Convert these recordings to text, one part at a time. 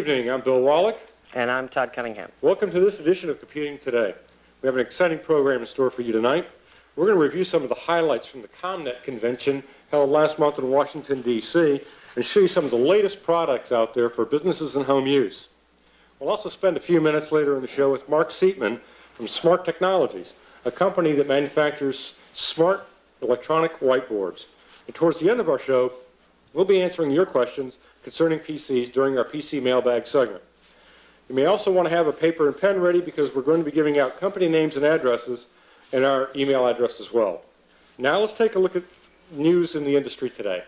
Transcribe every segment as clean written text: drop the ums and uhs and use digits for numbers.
evening. I'm Bill Wallach. And I'm Todd Cunningham. Welcome to this edition of Computing Today. We have an exciting program in store for you tonight. We're going to review some of the highlights from the ComNet convention held last month in Washington, D.C., and show you some of the latest products out there for businesses and home use. We'll also spend a few minutes later in the show with Mark Seatman from Smart Technologies, a company that manufactures smart electronic whiteboards. And towards the end of our show, we'll be answering your questions concerning PCs during our PC mailbag segment. You may also want to have a paper and pen ready because we're going to be giving out company names and addresses and our email address as well. Now let's take a look at news in the industry today.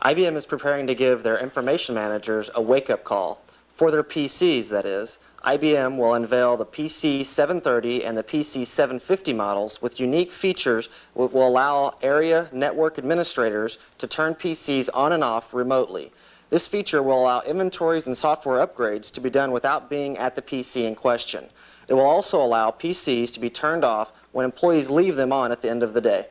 IBM is preparing to give their information managers a wake-up call. For their PCs, that is, IBM will unveil the PC 730 and the PC 750 models with unique features that will allow area network administrators to turn PCs on and off remotely. This feature will allow inventories and software upgrades to be done without being at the PC in question. It will also allow PCs to be turned off when employees leave them on at the end of the day.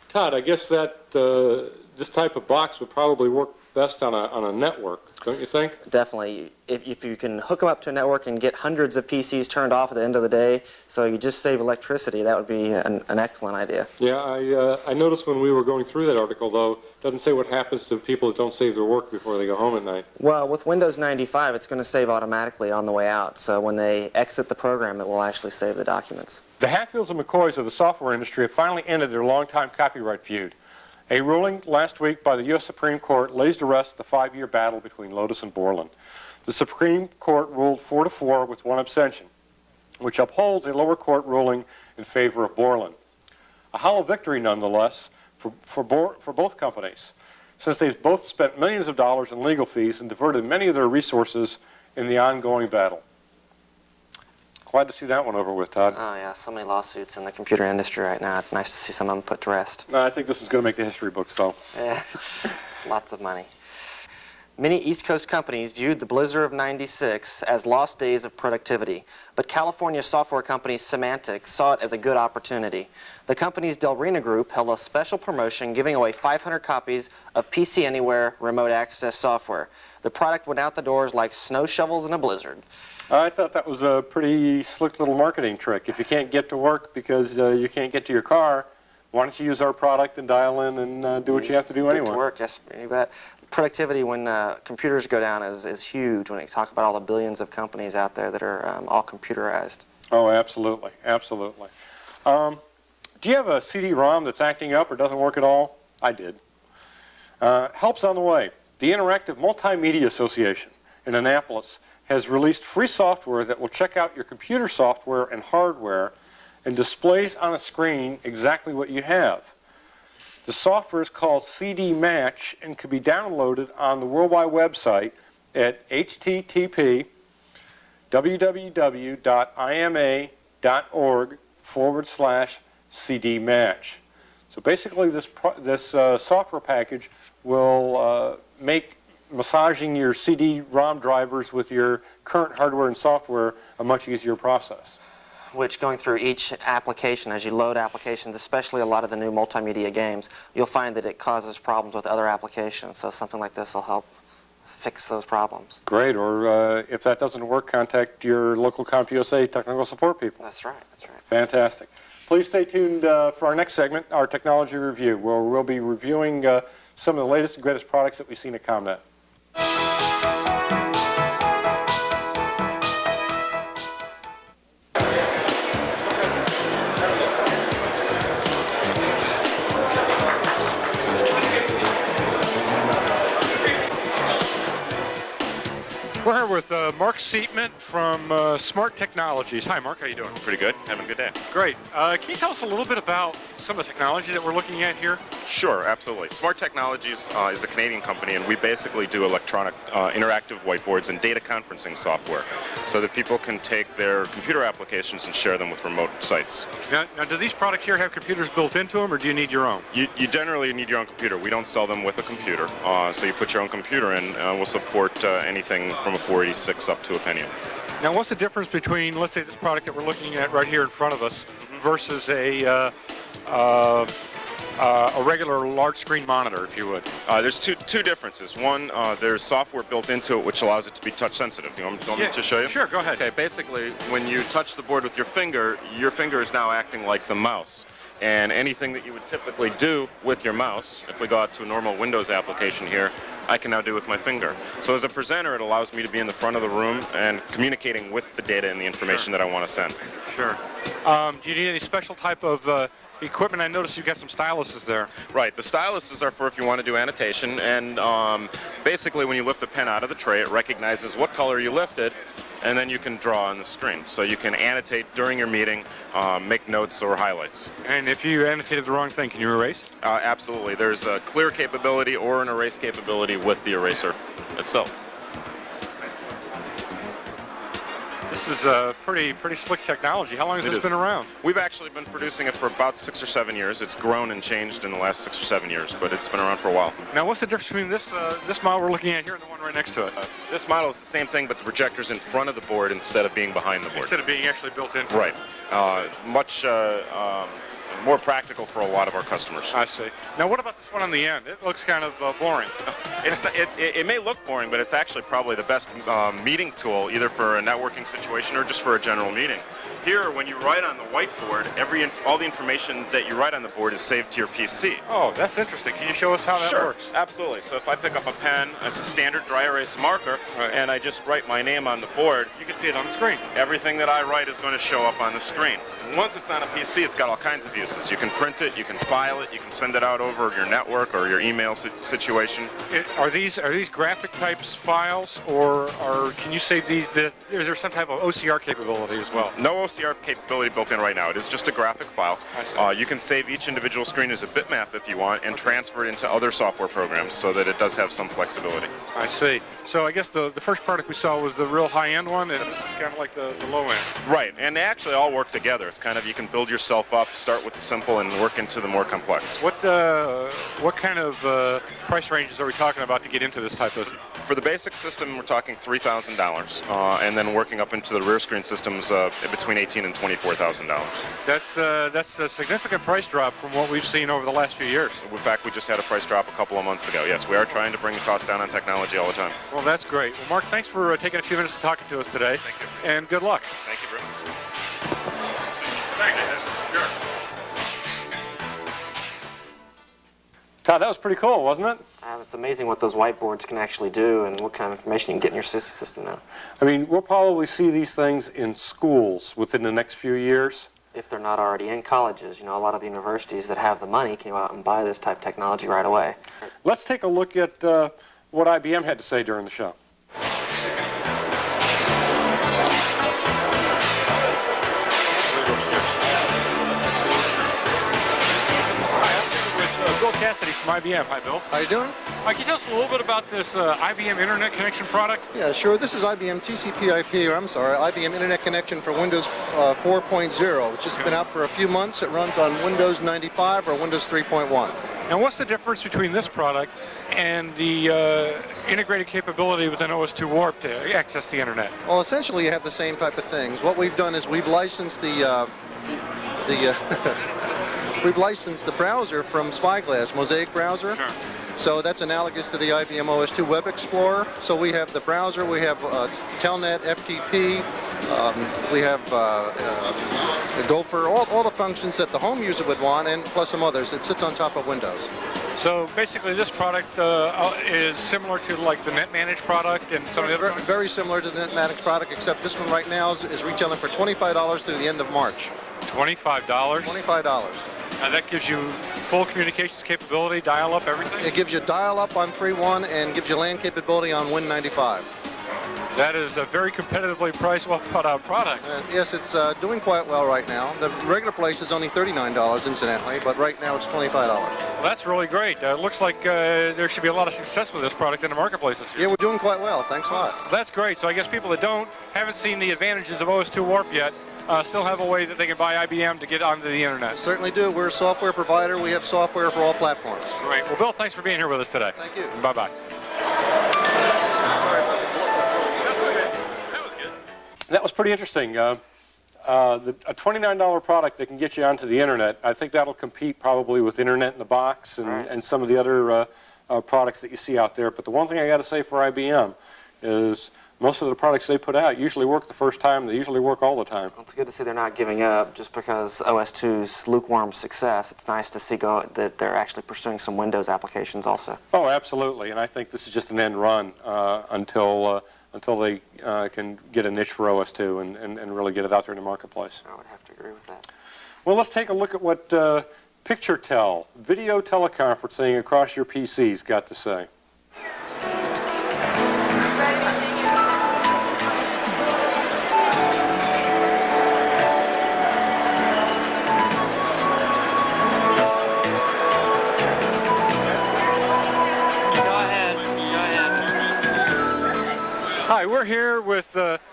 Todd, I guess that this type of box would probably work best on a network, don't you think? Definitely. If you can hook them up to a network and get hundreds of PCs turned off at the end of the day, so you just save electricity, that would be an excellent idea. Yeah, I noticed when we were going through that article, though, it doesn't say what happens to people that don't save their work before they go home at night. Well, with Windows 95, it's going to save automatically on the way out, so when they exit the program, it will actually save the documents. The Hatfields and McCoys of the software industry have finally ended their longtime copyright feud. A ruling last week by the U.S. Supreme Court lays to rest the 5-year battle between Lotus and Borland. The Supreme Court ruled 4-4 with one abstention, which upholds a lower court ruling in favor of Borland. A hollow victory, nonetheless, for both companies, since they've both spent millions of dollars in legal fees and diverted many of their resources in the ongoing battle. Glad to see that one over with, Todd. Oh, yeah, so many lawsuits in the computer industry right now. It's nice to see some of them put to rest. I think this is going to make the history books, though. Yeah, it's lots of money. Many East Coast companies viewed the blizzard of '96 as lost days of productivity, but California software company Symantec saw it as a good opportunity. The company's Delrina Group held a special promotion giving away 500 copies of PC Anywhere remote access software. The product went out the doors like snow shovels in a blizzard. I thought that was a pretty slick little marketing trick. If you can't get to work because you can't get to your car, why don't you use our product and dial in and do what you have to do anyway? Get to work, yes, you bet. Productivity when computers go down is huge when you talk about all the billions of companies out there that are all computerized. Oh, absolutely, absolutely. Do you have a CD-ROM that's acting up or doesn't work at all? I did. Help's on the way. The Interactive Multimedia Association in Annapolis has released free software that will check out your computer software and hardware and displays on a screen exactly what you have. The software is called CD Match and can be downloaded on the worldwide website at http://www.ima.org/CD Match. So basically this software package will make massaging your CD-ROM drivers with your current hardware and software a much easier process. Which, going through each application, as you load applications, especially a lot of the new multimedia games, you'll find that it causes problems with other applications, so something like this will help fix those problems. Great, or if that doesn't work, contact your local CompUSA technical support people. That's right, that's right. Fantastic. Please stay tuned for our next segment, our technology review, where we'll be reviewing some of the latest and greatest products that we've seen at ComNet. We're here with Mark Seatman from Smart Technologies. Hi, Mark. How you doing? Pretty good. Having a good day. Great. Can you tell us a little bit about some of the technology that we're looking at here? Sure, absolutely. Smart Technologies is a Canadian company, and we basically do electronic interactive whiteboards and data conferencing software so that people can take their computer applications and share them with remote sites. Now, do these products here have computers built into them, or do you need your own? You generally need your own computer. We don't sell them with a computer, so you put your own computer in. We'll support anything from a 486 up to a Pentium. Now, what's the difference between, let's say, this product that we're looking at right here in front of us versus a a regular large screen monitor, if you would? There's two differences. One, there's software built into it which allows it to be touch sensitive. You want me to show you? Sure, go ahead. Okay, basically, when you touch the board with your finger is now acting like the mouse. And anything that you would typically do with your mouse, if we go out to a normal Windows application here, I can now do with my finger. So as a presenter, it allows me to be in the front of the room and communicating with the data and the information that I want to send. Sure. Do you need any special type of equipment? I noticed you've got some styluses there. Right. The styluses are for if you want to do annotation, and basically when you lift a pen out of the tray, it recognizes what color you lifted, and then you can draw on the screen. So you can annotate during your meeting, make notes or highlights. And if you annotated the wrong thing, can you erase? Absolutely. There's a clear capability or an erase capability with the eraser itself. This is pretty slick technology. How long has this been around? We've actually been producing it for about 6 or 7 years. It's grown and changed in the last 6 or 7 years, but it's been around for a while. Now, what's the difference between this model we're looking at here and the one right next to it? This model is the same thing, but the projector's in front of the board instead of being behind the board. Instead of being actually built in. Right. Much more practical for a lot of our customers. I see. Now, what about this one on the end? It looks kind of boring. It may look boring, but it's actually probably the best meeting tool, either for a networking situation or just for a general meeting. Here, when you write on the whiteboard, all the information that you write on the board is saved to your PC. Oh, that's interesting. Can you show us how that works? Sure, absolutely. So if I pick up a pen, it's a standard dry erase marker, and I just write my name on the board, you can see it on the screen. Everything that I write is going to show up on the screen. Once it's on a PC, it's got all kinds of uses. You can print it, you can file it, you can send it out over your network or your email situation. Are these graphic types files, or can you save these? Is there some type of OCR capability as well? No OCR capability built in right now. It is just a graphic file. You can save each individual screen as a bitmap if you want and transfer it into other software programs so that it does have some flexibility. I see. So I guess the first product we saw was the real high-end one, and it's kind of like the low end. Right, and they actually all work together. It's kind of, you can build yourself up, start with the simple, and work into the more complex. What kind of price ranges are we talking about to get into this type of? For the basic system, we're talking $3,000, and then working up into the rear screen systems between $18,000 and $24,000. That's a significant price drop from what we've seen over the last few years. In fact, we just had a price drop a couple of months ago. Yes, we are trying to bring the cost down on technology all the time. Well, that's great. Well, Mark, thanks for taking a few minutes to talk to us today. Thank you. And good luck. Thank you very much. Thank you. Sure. Todd, that was pretty cool, wasn't it? It's amazing what those whiteboards can actually do and what kind of information you can get in your system now. I mean, we'll probably see these things in schools within the next few years. If they're not already in colleges, you know, a lot of the universities that have the money can go out and buy this type of technology right away. Let's take a look at what IBM had to say during the show. Bill Cassidy from IBM. Hi, Bill. How you doing? Can you tell us a little bit about this IBM Internet Connection product? Yeah, sure. This is IBM IBM Internet Connection for Windows 4.0. It's just been out for a few months. It runs on Windows 95 or Windows 3.1. And what's the difference between this product and the integrated capability within OS2 Warp to access the Internet? Well, essentially you have the same type of things. What we've done is we've licensed we've licensed the browser from Spyglass, Mosaic browser. Sure. So that's analogous to the IBM OS2 Web Explorer. So we have the browser, we have Telnet, FTP, we have Gopher, all the functions that the home user would want, and plus some others. It sits on top of Windows. So basically this product is similar to like the NetManage product and some of the other products? Very similar to the NetManage product, except this one right now is retailing for $25 through the end of March. $25? $25. And that gives you full communications capability, dial-up, everything? It gives you dial-up on 3.1 and gives you LAN capability on Win95. That is a very competitively priced, well-thought-out product. Yes, it's doing quite well right now. The regular price is only $39, incidentally, but right now it's $25. Well, that's really great. It looks like there should be a lot of success with this product in the marketplace this year. Yeah, we're doing quite well. Thanks a lot. Well, that's great. So I guess people that haven't seen the advantages of OS2 Warp yet, still have a way that they can buy IBM to get onto the Internet. Certainly do. We're a software provider. We have software for all platforms. Great. Well, Bill, thanks for being here with us today. Thank you. Bye-bye. That was pretty interesting. A $29 product that can get you onto the internet, I think that'll compete probably with Internet in the Box and some of the other products that you see out there. But the one thing I got to say for IBM is most of the products they put out usually work the first time. They usually work all the time. Well, it's good to see they're not giving up just because OS2's lukewarm success. It's nice to see that they're actually pursuing some Windows applications also. Oh, absolutely. And I think this is just an end run until they can get a niche for OS2 and really get it out there in the marketplace. I would have to agree with that. Well, let's take a look at what PictureTel, video teleconferencing across your PCs, got to say. Hi, we're here with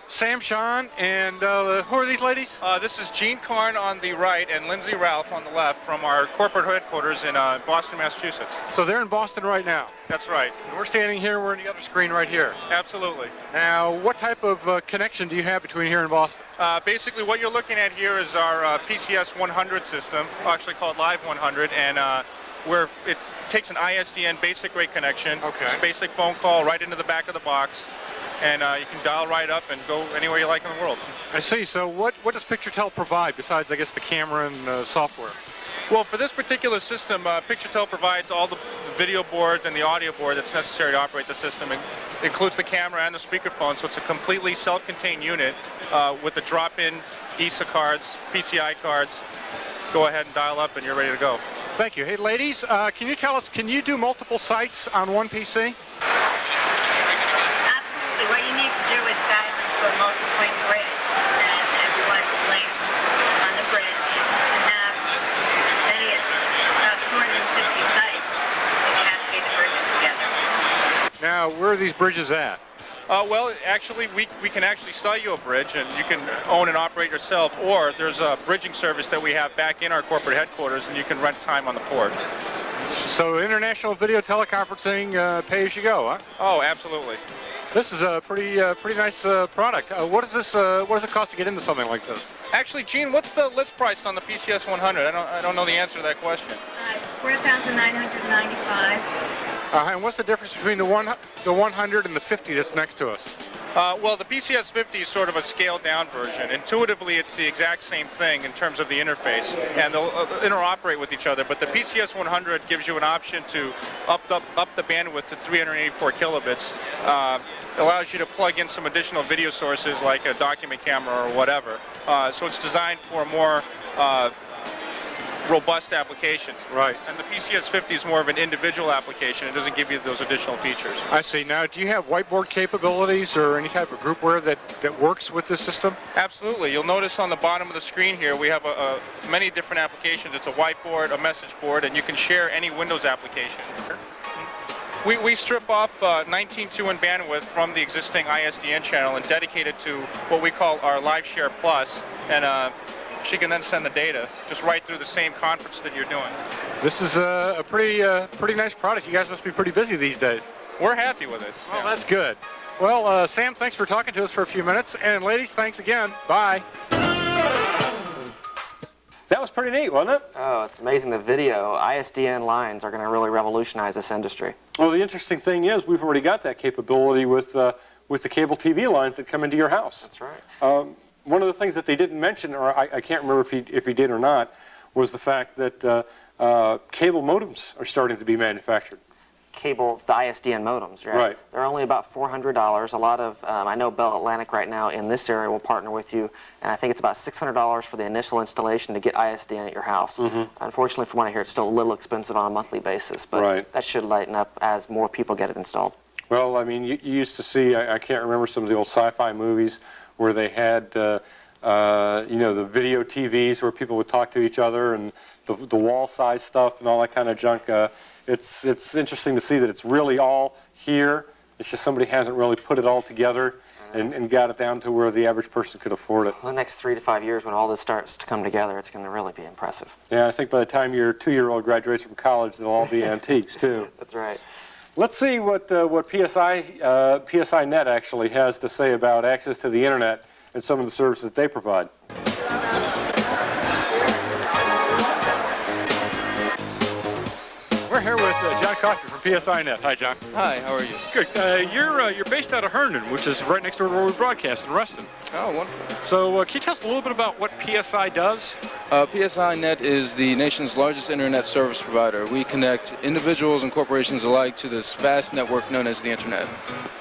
Sam Shawn, and who are these ladies? This is Gene Karn on the right and Lindsay Ralph on the left from our corporate headquarters in Boston, Massachusetts. So they're in Boston right now. That's right. And we're standing here, we're in the other screen right here. Absolutely. Now, what type of connection do you have between here and Boston? Basically, what you're looking at here is our PCS 100 system, actually called Live 100, and where it takes an ISDN basic rate connection. Okay. It's a basic phone call right into the back of the box. And you can dial right up and go anywhere you like in the world. I see. So what does PictureTel provide besides, I guess, the camera and software? Well, for this particular system, PictureTel provides all the video board and the audio board that's necessary to operate the system. It includes the camera and the speakerphone, so it's a completely self-contained unit with the drop-in ESA cards, PCI cards. Go ahead and dial up and you're ready to go. Thank you. Hey, ladies, can you tell us, can you do multiple sites on one PC? What you need to do is dial into a multi-point bridge, and if you want to link on the bridge, you can have many as about 260 sites if you cascade the bridges together. Now, where are these bridges at? Well, actually, we can actually sell you a bridge, and you can own and operate yourself, or there's a bridging service that we have back in our corporate headquarters, and you can rent time on the port. So, international video teleconferencing, pay as you go, huh? Oh, absolutely. This is a pretty nice product. What does it cost to get into something like this? Actually, Gene, what's the list price on the PCS 100? I don't know the answer to that question. $4,995. And what's the difference between the 100 and the 50 that's next to us? Well, the PCS 50 is sort of a scaled-down version. Intuitively, it's the exact same thing in terms of the interface, and they'll interoperate with each other. But the PCS 100 gives you an option to up the bandwidth to 384 kilobits. Allows you to plug in some additional video sources like a document camera or whatever. So it's designed for more robust applications. Right. And the PCS 50 is more of an individual application. It doesn't give you those additional features. I see. Now, do you have whiteboard capabilities or any type of groupware that works with this system? Absolutely. You'll notice on the bottom of the screen here we have many different applications. It's a whiteboard, a message board, and you can share any Windows application. We strip off 19.2 in bandwidth from the existing ISDN channel and dedicate it to what we call our LiveShare Plus, and she can then send the data just right through the same conference that you're doing. This is a pretty nice product. You guys must be pretty busy these days. We're happy with it. Well, that's good. Well, Sam, thanks for talking to us for a few minutes, and ladies, thanks again. Bye. That was pretty neat, wasn't it? Oh, it's amazing. The video ISDN lines are going to really revolutionize this industry. Well, the interesting thing is we've already got that capability with the cable TV lines that come into your house. That's right. One of the things that they didn't mention, or I can't remember if he did or not, was the fact that cable modems are starting to be manufactured. Cable, the ISDN modems, right? Right. They're only about $400. A lot of, I know Bell Atlantic right now in this area will partner with you, and I think it's about $600 for the initial installation to get ISDN at your house. Unfortunately, from what I hear, it's still a little expensive on a monthly basis, but that should lighten up as more people get it installed. Well, I mean, you used to see, I can't remember some of the old sci-fi movies where they had, you know, the video TVs where people would talk to each other and the wall-size stuff and all that kind of junk. It's interesting to see that it's really all here. It's just somebody hasn't really put it all together and got it down to where the average person could afford it. The next 3 to 5 years, when all this starts to come together, it's going to really be impressive. Yeah, I think by the time your 2-year-old graduates from college, they'll all be antiques, too. That's right. Let's see what PSI Net actually has to say about access to the Internet and some of the services that they provide. We're here with John Cochran from PSINet. Hi, John. Hi, how are you? Good. You're based out of Herndon, which is right next door to where we broadcast in Ruston. Oh, wonderful. So can you tell us a little bit about what PSI does? PSINet is the nation's largest internet service provider. We connect individuals and corporations alike to this vast network known as the internet.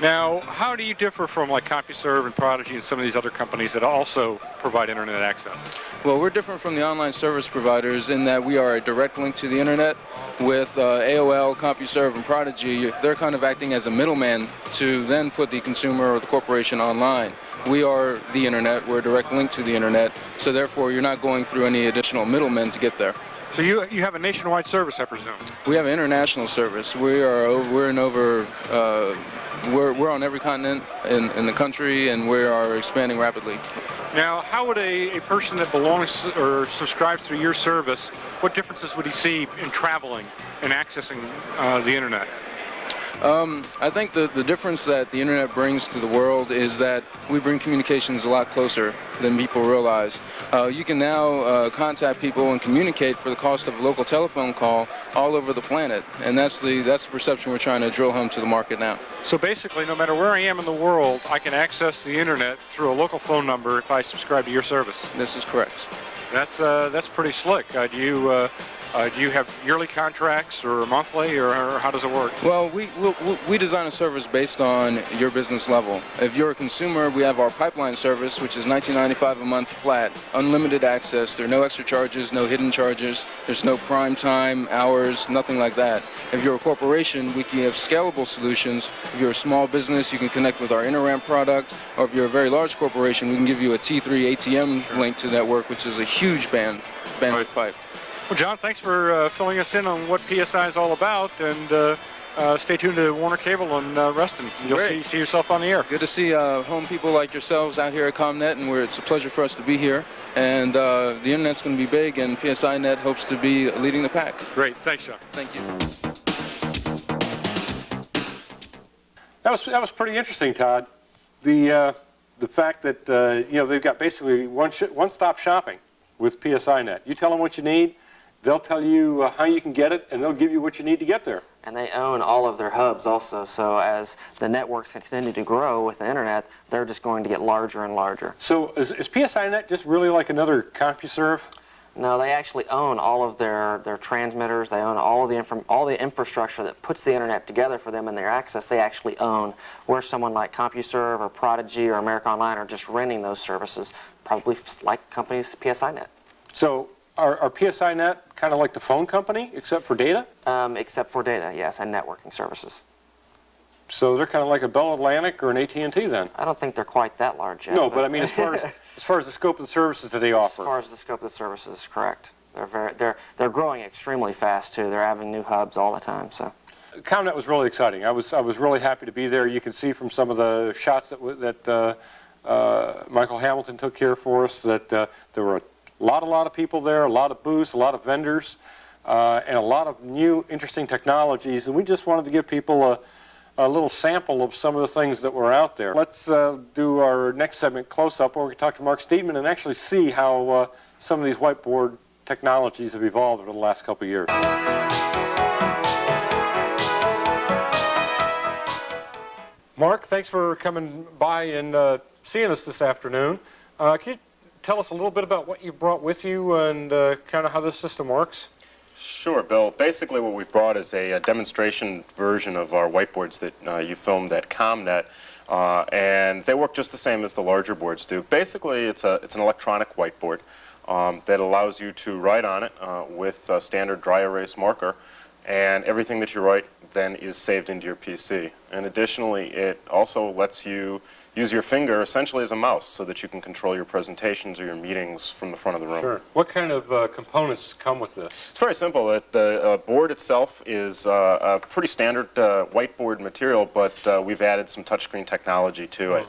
Now, how do you differ from like CompuServe and Prodigy and some of these other companies that also provide internet access? Well, we're different from the online service providers in that we are a direct link to the internet. With AOL, CompuServe, and Prodigy, they're kind of acting as a middleman to then put the consumer or the corporation online. We are the internet, we're a direct link to the internet, so therefore you're not going through any additional middlemen to get there. So you have a nationwide service, I presume? We have an international service. We're on every continent in the country, and we are expanding rapidly. Now, how would a person that belongs or subscribes through your service, what differences would he see in traveling and accessing the internet? I think the difference that the internet brings to the world is that we bring communications a lot closer than people realize. You can now contact people and communicate for the cost of a local telephone call all over the planet, and that's the perception we're trying to drill home to the market now. So basically, no matter where I am in the world, I can access the internet through a local phone number if I subscribe to your service. This is correct. That's pretty slick. Do you have yearly contracts or monthly, or how does it work? Well, we design a service based on your business level. If you're a consumer, we have our pipeline service, which is $19.95 a month flat, unlimited access. There are no extra charges, no hidden charges. There's no prime time, hours, nothing like that. If you're a corporation, we can have scalable solutions. If you're a small business, you can connect with our InterRamp product. Or if you're a very large corporation, we can give you a T3 ATM link to the network, which is a huge bandwidth pipe. Well, John, thanks for filling us in on what PSI is all about, and stay tuned to Warner Cable and Reston. You'll see yourself on the air. Good to see home people like yourselves out here at ComNet, and it's a pleasure for us to be here. And the internet's going to be big, and PSINet hopes to be leading the pack. Great. Thanks, John. Thank you. That was pretty interesting, Todd. The fact that they've got basically one-stop shopping with PSINet. You tell them what you need. They'll tell you how you can get it, and they'll give you what you need to get there. And they own all of their hubs also, so as the networks continue to grow with the internet, they're just going to get larger and larger. So is PSINet just really like another CompuServe? No, they actually own all of their transmitters. They own all the infrastructure that puts the internet together for them and their access. They actually own. Where someone like CompuServe or Prodigy or America Online are just renting those services, probably like companies PSINet. So are PSINet kind of like the phone company, except for data? Except for data, yes, and networking services. So they're kind of like a Bell Atlantic or an AT&T then? I don't think they're quite that large yet. No, but I mean as far as the scope of the services that they offer. As far as the scope of the services, correct. They're growing extremely fast too. They're having new hubs all the time. So. ComNet was really exciting. I was really happy to be there. You can see from some of the shots that Michael Hamilton took here for us that there were a lot of people there, a lot of booths, a lot of vendors, and a lot of new interesting technologies. And we just wanted to give people a little sample of some of the things that were out there. Let's do our next segment close-up, where we can talk to Mark Steedman and actually see how some of these whiteboard technologies have evolved over the last couple of years. Mark, thanks for coming by and seeing us this afternoon. Can you tell us a little bit about what you brought with you and kind of how this system works? Sure, Bill. Basically what we've brought is a demonstration version of our whiteboards that you filmed at ComNet, and they work just the same as the larger boards do. Basically it's an electronic whiteboard that allows you to write on it with a standard dry erase marker, and everything that you write then is saved into your PC. And additionally, it also lets you use your finger essentially as a mouse so that you can control your presentations or your meetings from the front of the room. Sure. What kind of components come with this? It's very simple. The board itself is a pretty standard whiteboard material, but we've added some touchscreen technology to it.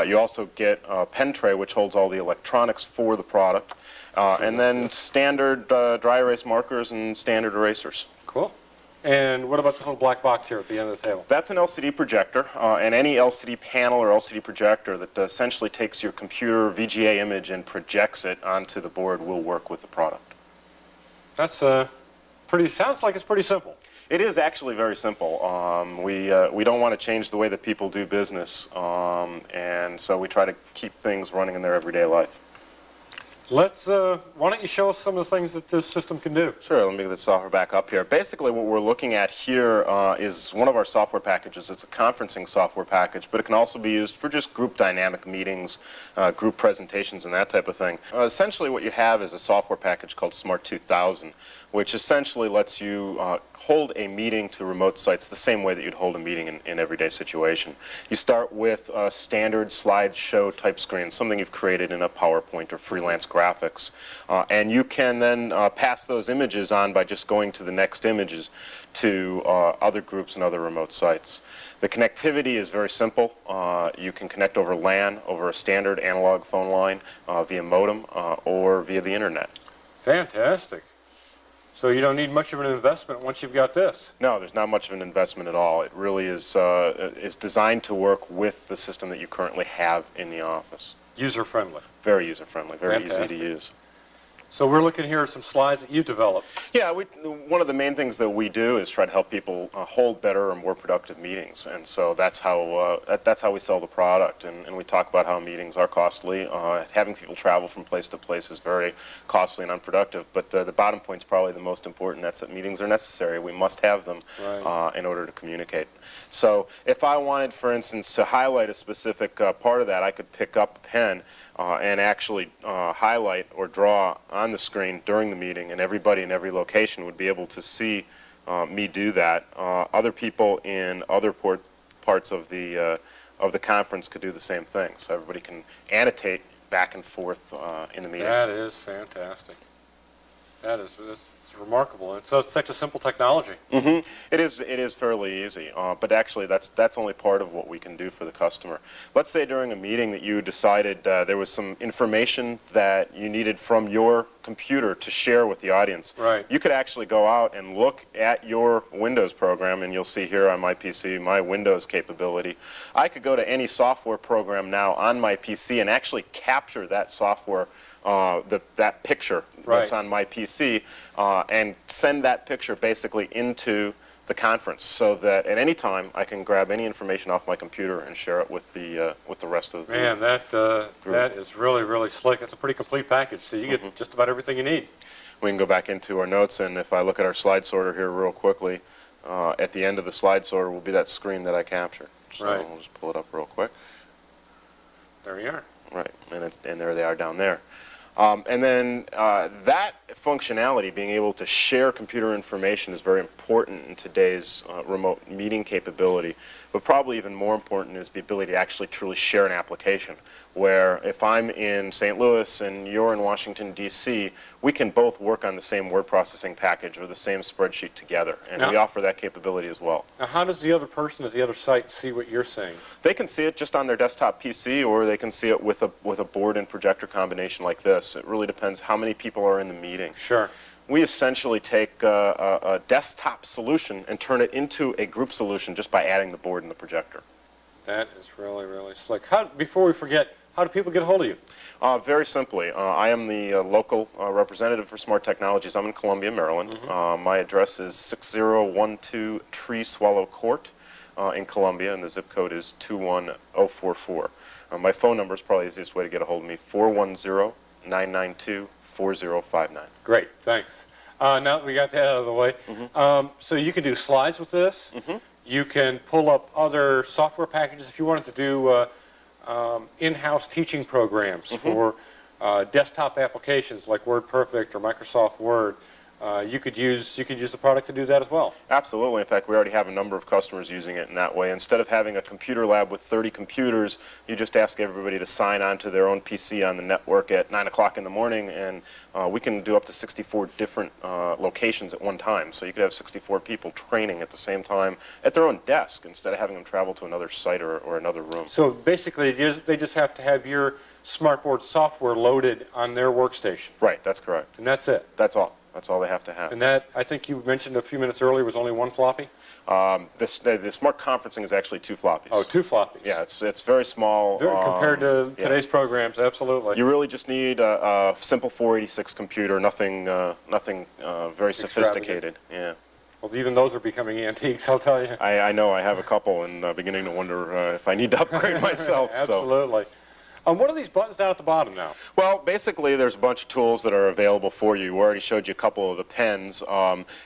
You also get a pen tray which holds all the electronics for the product, and then standard dry erase markers and standard erasers. Cool. And what about the little black box here at the end of the table? That's an LCD projector, and any LCD panel or LCD projector that essentially takes your computer VGA image and projects it onto the board will work with the product. That's sounds like it's pretty simple. It is actually very simple. We don't want to change the way that people do business, and so we try to keep things running in their everyday life. Why don't you show us some of the things that this system can do? Sure, let me get the software back up here. Basically what we're looking at here is one of our software packages. It's a conferencing software package, but it can also be used for just group dynamic meetings, group presentations, and that type of thing. Essentially what you have is a software package called Smart 2000, which essentially lets you hold a meeting to remote sites the same way that you'd hold a meeting in everyday situation. You start with a standard slideshow type screen, something you've created in a PowerPoint or freelance graphics, and you can then pass those images on by just going to the next images to other groups and other remote sites. The connectivity is very simple. You can connect over LAN, over a standard analog phone line, via modem, or via the internet. Fantastic. So you don't need much of an investment once you've got this. No, there's not much of an investment at all. It really is designed to work with the system that you currently have in the office. User-friendly. Very user-friendly, very Fantastic. easy to use. So we're looking here at some slides that you developed. Yeah, one of the main things that we do is try to help people hold better and more productive meetings, and so that's how we sell the product. And we talk about how meetings are costly. Having people travel from place to place is very costly and unproductive. But the bottom point is probably the most important. That's that meetings are necessary. We must have them in order to communicate. So if I wanted, for instance, to highlight a specific part of that, I could pick up a pen and actually highlight or draw on the screen during the meeting, and everybody in every location would be able to see me do that. Other people in other parts of the conference could do the same thing, so everybody can annotate back and forth in the meeting. That is fantastic. That's remarkable. And so it's such a simple technology. Mm-hmm. It is fairly easy, but actually that's only part of what we can do for the customer. Let's say during a meeting that you decided there was some information that you needed from your computer to share with the audience. Right. You could actually go out and look at your Windows program, and you'll see here on my PC my Windows capability. I could go to any software program now on my PC and actually capture that software, that picture that's on my PC, and send that picture basically into the conference, so that at any time I can grab any information off my computer and share it with the rest of the Man, that is really, really slick. It's a pretty complete package, so you get just about everything you need. We can go back into our notes, and if I look at our slide sorter here real quickly, at the end of the slide sorter will be that screen that I captured. So we'll just pull it up real quick. There you are. Right, and there they are down there. And then that functionality, being able to share computer information, is very important in today's remote meeting capability. But probably even more important is the ability to actually truly share an application, where if I'm in St. Louis and you're in Washington, D.C., we can both work on the same word processing package or the same spreadsheet together. And we offer that capability as well. Now, how does the other person at the other site see what you're saying? They can see it just on their desktop PC, or they can see it with a board and projector combination like this. It really depends how many people are in the meeting. Sure. We essentially take a desktop solution and turn it into a group solution just by adding the board and the projector. That is really, really slick. Before we forget, how do people get a hold of you? Very simply, I am the local representative for Smart Technologies. I'm in Columbia, Maryland. My address is 6012 Tree Swallow Court in Columbia, and the zip code is 21044. My phone number is probably the easiest way to get a hold of me, 410-992-4059. Great, thanks. Now that we got that out of the way, so you can do slides with this. You can pull up other software packages if you wanted to do in-house teaching programs for desktop applications like WordPerfect or Microsoft Word. You could use the product to do that as well. Absolutely. In fact, we already have a number of customers using it in that way. Instead of having a computer lab with 30 computers, you just ask everybody to sign on to their own PC on the network at 9 o'clock in the morning, and we can do up to 64 different locations at one time. So you could have 64 people training at the same time at their own desk instead of having them travel to another site or another room. So basically, they just have to have your SmartBoard software loaded on their workstation. Right, that's correct. And that's it. That's all. That's all they have to have. And that, I think you mentioned a few minutes earlier, was only one floppy? The smart conferencing is actually 2 floppies. Oh, 2 floppies. Yeah, it's very small. Compared to yeah. today's programs, absolutely. You really just need a simple 486 computer, nothing very sophisticated. Yeah. Well, even those are becoming antiques, I'll tell you. I know, I have a couple and beginning to wonder if I need to upgrade myself. Absolutely. What are these buttons down at the bottom now? Well, basically, there's a bunch of tools that are available for you. We already showed you a couple of the pens.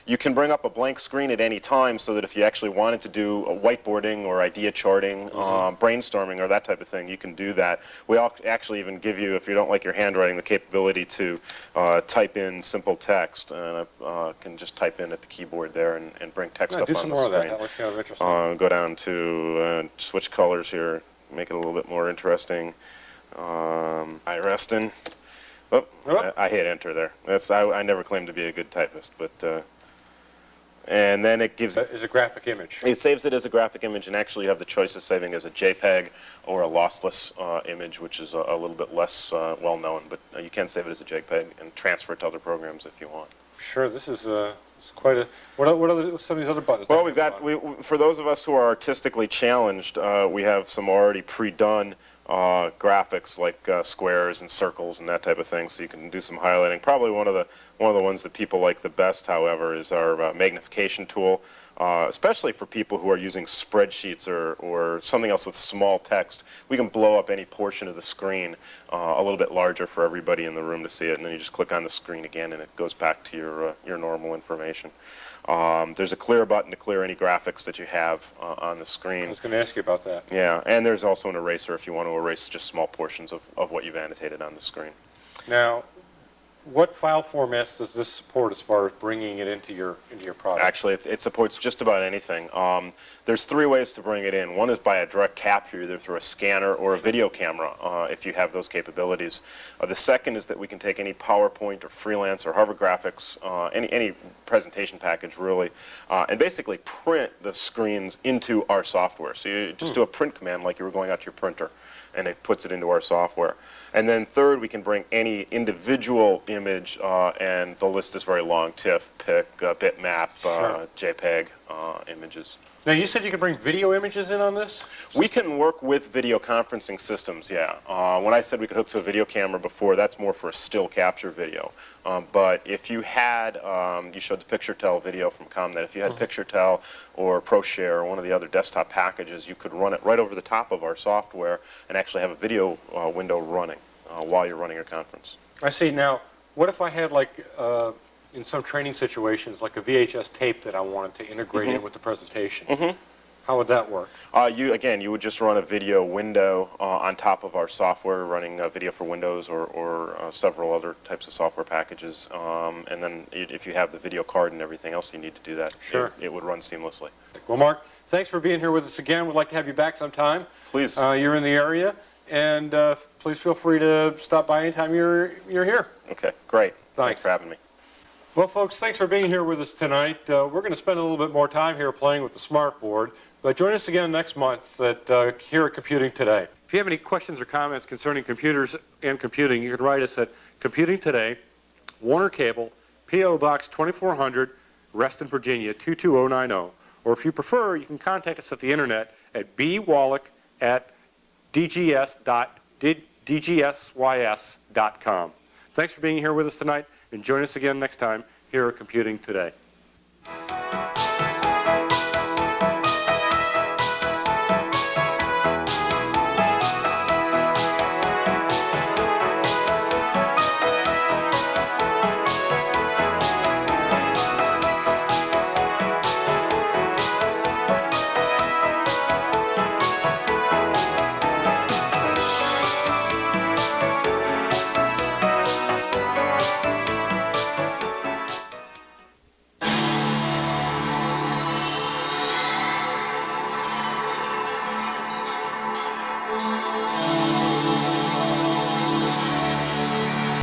You can bring up a blank screen at any time so that if you actually wanted to do a whiteboarding or idea charting, brainstorming, or that type of thing, you can do that. We actually even give you, if you don't like your handwriting, the capability to type in simple text. And can just type in at the keyboard there and bring text up on the screen. Do some more of that. That looks kind of interesting. Go down to switch colors here, make it a little bit more interesting. I rest in. Oh, I hit enter there. I never claimed to be a good typist, but and then it gives Is a graphic image. it saves it as a graphic image, and actually you have the choice of saving as a JPEG or a lossless image, which is a little bit less well known, but you can save it as a JPEG and transfer it to other programs if you want. Sure, this is it's quite a. What are some of these other buttons? Well, we've got for those of us who are artistically challenged, we have some already pre-done graphics like squares and circles and that type of thing, so you can do some highlighting. Probably one of the ones that people like the best, however, is our magnification tool, especially for people who are using spreadsheets or something else with small text. We can blow up any portion of the screen a little bit larger for everybody in the room to see it, and then you just click on the screen again, and it goes back to your normal information. There's a clear button to clear any graphics that you have on the screen. I was going to ask you about that. Yeah, and there's also an eraser if you want to erase just small portions of what you've annotated on the screen. Now, what file formats does this support as far as bringing it into your product? Actually, it supports just about anything. There's 3 ways to bring it in. One is by a direct capture, either through a scanner or a video camera, if you have those capabilities. The second is that we can take any PowerPoint or Freelance or Harvard Graphics, any presentation package really, and basically print the screens into our software. So you just do a print command like you were going out to your printer, and it puts it into our software. And then third, we can bring any individual image, and the list is very long: TIFF, PIC, bitmap, Sure. JPEG images. Now, you said you could bring video images in on this? We can work with video conferencing systems, yeah. When I said we could hook to a video camera before, that's more for a still capture video. But if you had, you showed the PictureTel video from ComNet, if you had PictureTel or ProShare or one of the other desktop packages, you could run it right over the top of our software and actually have a video window running while you're running your conference. I see. Now, what if I had, like, in some training situations, like a VHS tape that I wanted to integrate in with the presentation? How would that work? You would just run a video window on top of our software, running video for Windows or several other types of software packages. And then if you have the video card and everything else you need to do that, Sure. it would run seamlessly. Well, Mark, thanks for being here with us again. We'd like to have you back sometime. Please. You're in the area, and please feel free to stop by anytime you're here. Okay, great. Thanks for having me. Well, folks, thanks for being here with us tonight. We're going to spend a little bit more time here playing with the smartboard, but join us again next month here at Computing Today. If you have any questions or comments concerning computers and computing, you can write us at Computing Today, Warner Cable, P.O. Box 2400, Reston, Virginia 22090. Or if you prefer, you can contact us at the internet at bwallach@dgsys.com. Thanks for being here with us tonight, and join us again next time here at Computing Today.